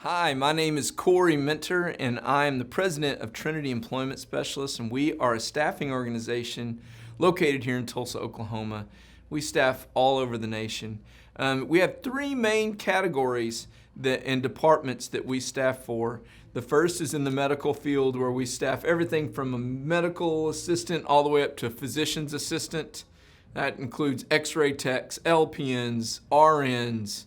Hi, my name is Corey Minter, and I am the president of Trinity Employment Specialists, and we are a staffing organization located here in Tulsa, Oklahoma. We staff all over the nation. We have three main categories and departments that we staff for. The first is in the medical field, where we staff everything from a medical assistant all the way up to a physician's assistant. That includes x-ray techs, LPNs, RNs,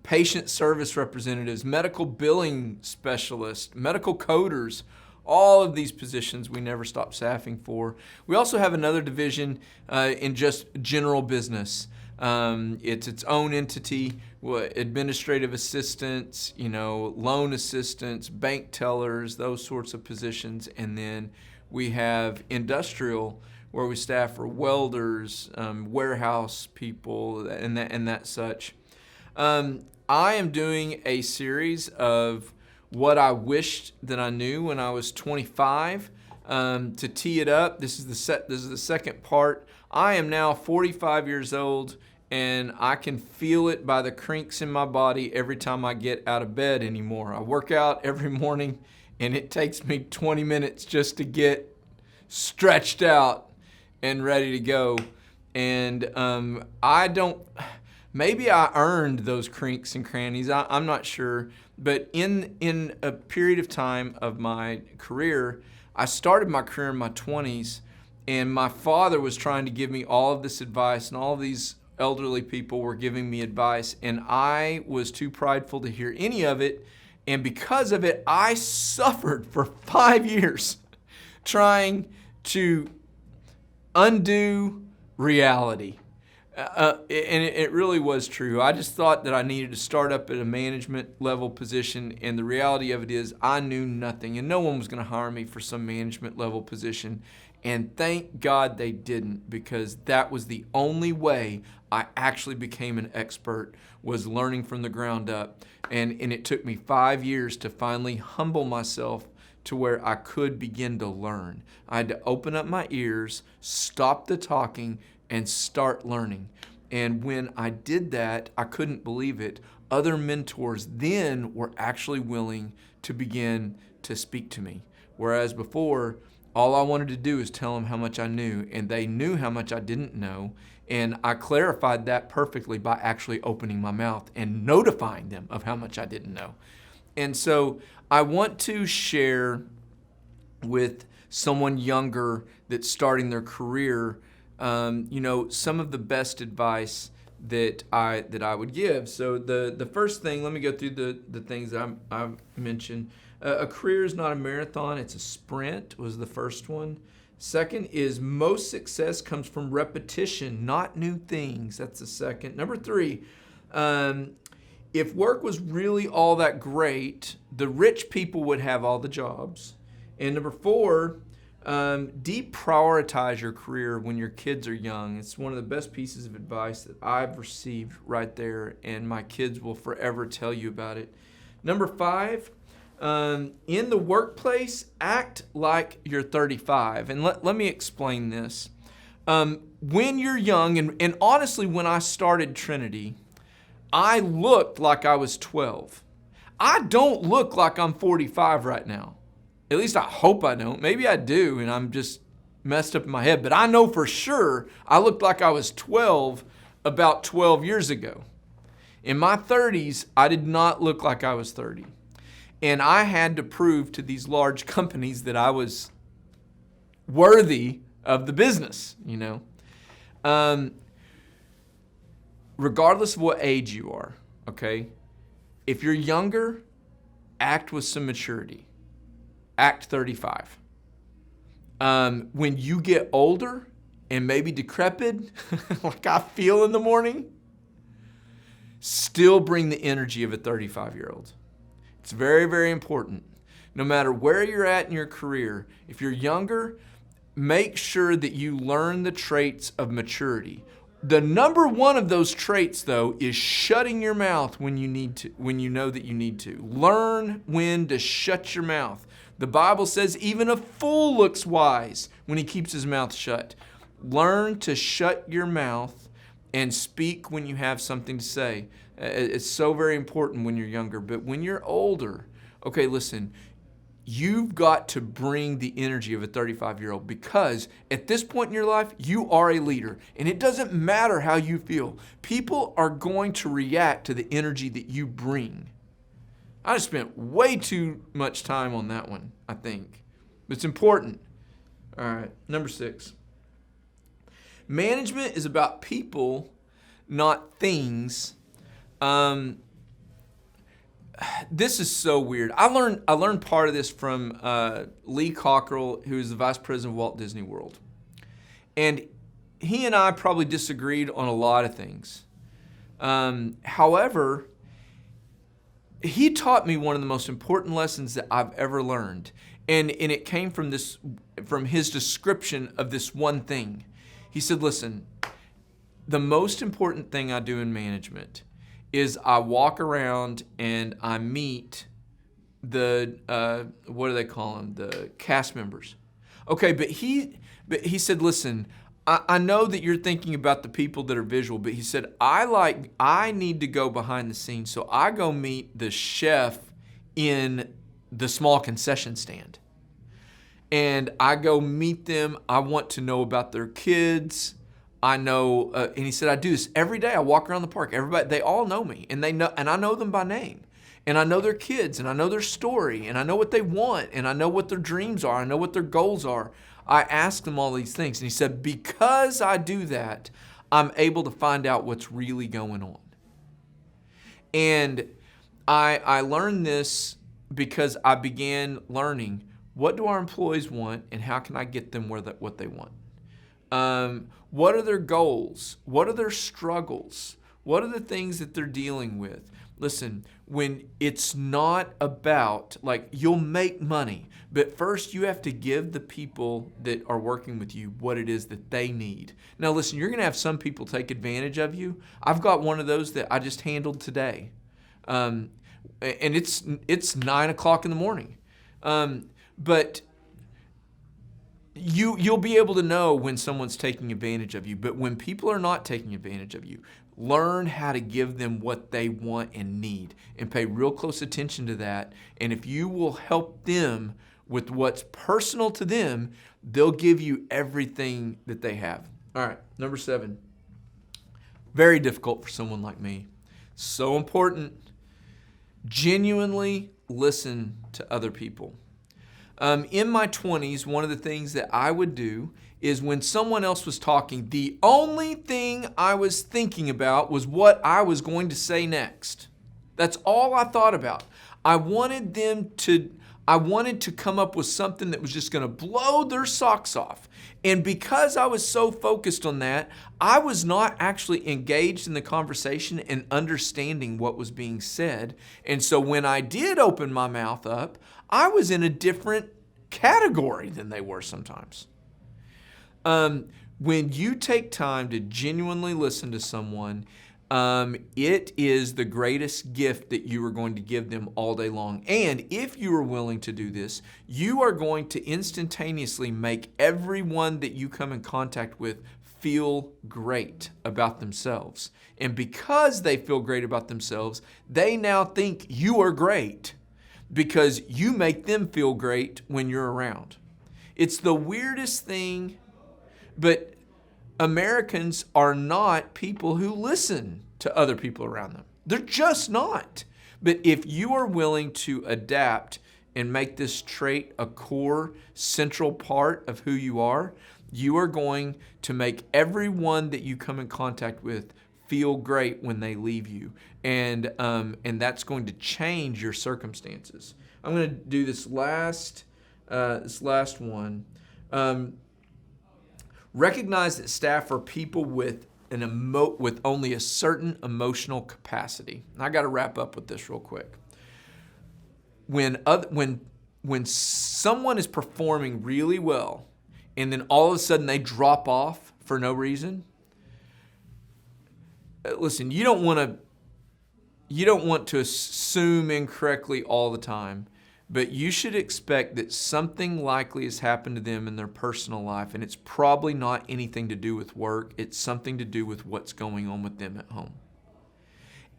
patient service representatives, medical billing specialists, medical coders. All of these positions we never stop staffing for. We also have another division in just general business. It's its own entity, administrative assistants, loan assistants, bank tellers, those sorts of positions. And then we have industrial, where we staff for welders, warehouse people, and that such. I am doing a series of what I wished that I knew when I was 25. To tee it up, this is the second part. I am now 45 years old, and I can feel it by the crinks in my body every time I get out of bed anymore. I work out every morning, and it takes me 20 minutes just to get stretched out and ready to go. And maybe I earned those crinks and crannies. I'm not sure. But in a period of time of my career, I started my career in my 20s, and my father was trying to give me all of this advice, and all of these elderly people were giving me advice, and I was too prideful to hear any of it. And because of it, I suffered for 5 years trying to undo reality. And it really was true. I just thought that I needed to start up at a management level position, and the reality of it is I knew nothing, and no one was going to hire me for some management level position. And thank God they didn't, because that was the only way I actually became an expert, was learning from the ground up. And it took me 5 years to finally humble myself to where I could begin to learn. I had to open up my ears, stop the talking, and start learning. And when I did that, I couldn't believe it. Other mentors then were actually willing to begin to speak to me. Whereas before, all I wanted to do is tell them how much I knew, and they knew how much I didn't know. And I clarified that perfectly by actually opening my mouth and notifying them of how much I didn't know. And so I want to share with someone younger that's starting their career some of the best advice that I would give. So the first thing, let me go through the things that I've mentioned. A career is not a marathon, it's a sprint, was the first one. Second is most success comes from repetition, not new things. That's the second. Number three, if work was really all that great, the rich people would have all the jobs. And number four, deprioritize your career when your kids are young. It's one of the best pieces of advice that I've received right there, and my kids will forever tell you about it. Number five, in the workplace, act like you're 35. And let me explain this. When you're young, and honestly, when I started Trinity, I looked like I was 12. I don't look like I'm 45 right now. At least I hope I don't. Maybe I do, and I'm just messed up in my head. But I know for sure I looked like I was 12 about 12 years ago. In my 30s, I did not look like I was 30. And I had to prove to these large companies that I was worthy of the business, Regardless of what age you are, okay? If you're younger, act with some maturity. Act 35. When you get older and maybe decrepit, like I feel in the morning, still bring the energy of a 35-year-old. It's very, very important. No matter where you're at in your career, if you're younger, make sure that you learn the traits of maturity. The number one of those traits, though, is shutting your mouth when you know that you need to. Learn when to shut your mouth. The Bible says even a fool looks wise when he keeps his mouth shut. Learn to shut your mouth and speak when you have something to say. It's so very important when you're younger. But when you're older, okay, listen, you've got to bring the energy of a 35-year-old, because at this point in your life, you are a leader. And it doesn't matter how you feel. People are going to react to the energy that you bring. I just spent way too much time on that one, I think. It's important. All right, number 6. Management is about people, not things. This is so weird. I learned part of this from Lee Cockrell, who is the vice president of Walt Disney World. And he and I probably disagreed on a lot of things. However, he taught me one of the most important lessons that I've ever learned. And it came from his description of this one thing. He said, listen, the most important thing I do in management is I walk around and I meet the, what do they call them? The cast members. Okay, but he said, listen, I know that you're thinking about the people that are visual, but he said, I need to go behind the scenes. So I go meet the chef in the small concession stand. And I go meet them. I want to know about their kids. I know, and he said, I do this every day. I walk around the park. Everybody, they all know me, and I know them by name. And I know their kids, and I know their story, and I know what they want, and I know what their dreams are. I know what their goals are. I ask them all these things. And he said, because I do that, I'm able to find out what's really going on. And I learned this because I began learning, what do our employees want, and how can I get them what they want? What are their goals? What are their struggles? What are the things that they're dealing with? Listen, when it's not about, like, you'll make money, but first you have to give the people that are working with you what it is that they need. Now listen, you're gonna have some people take advantage of you. I've got one of those that I just handled today. And it's 9 o'clock in the morning. But you'll be able to know when someone's taking advantage of you. But when people are not taking advantage of you, learn how to give them what they want and need, and pay real close attention to that. And if you will help them with what's personal to them, they'll give you everything that they have. All right, number 7. Very difficult for someone like me. So important. Genuinely listen to other people. In my 20s, one of the things that I would do is when someone else was talking, the only thing I was thinking about was what I was going to say next. That's all I thought about. I wanted to come up with something that was just going to blow their socks off. And because I was so focused on that, I was not actually engaged in the conversation and understanding what was being said. And so when I did open my mouth up, I was in a different category than they were sometimes. When you take time to genuinely listen to someone, it is the greatest gift that you are going to give them all day long. And if you are willing to do this, you are going to instantaneously make everyone that you come in contact with feel great about themselves. And because they feel great about themselves, they now think you are great, because you make them feel great when you're around. It's the weirdest thing, but Americans are not people who listen to other people around them. They're just not. But if you are willing to adapt and make this trait a core, central part of who you are going to make everyone that you come in contact with feel great when they leave you. And that's going to change your circumstances. I'm going to do this last one. Recognize that staff are people with with only a certain emotional capacity. And I got to wrap up with this real quick. When someone is performing really well, and then all of a sudden they drop off for no reason, listen, you don't want to assume incorrectly all the time, but you should expect that something likely has happened to them in their personal life, and it's probably not anything to do with work. It's something to do with what's going on with them at home.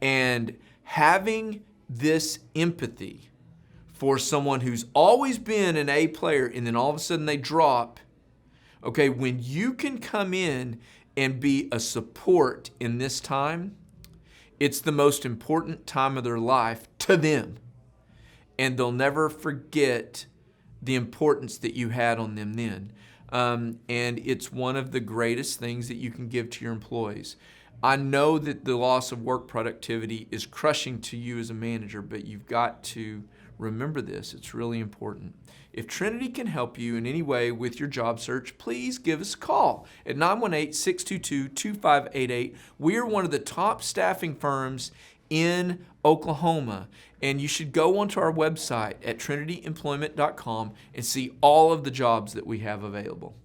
And having this empathy for someone who's always been an A player and then all of a sudden they drop, okay, when you can come in and be a support in this time, it's the most important time of their life to them. And they'll never forget the importance that you had on them then. And it's one of the greatest things that you can give to your employees. I know that the loss of work productivity is crushing to you as a manager, but you've got to remember this. It's really important. If Trinity can help you in any way with your job search, please give us a call at 918-622-2588. We are one of the top staffing firms in Oklahoma, and you should go onto our website at trinityemployment.com and see all of the jobs that we have available.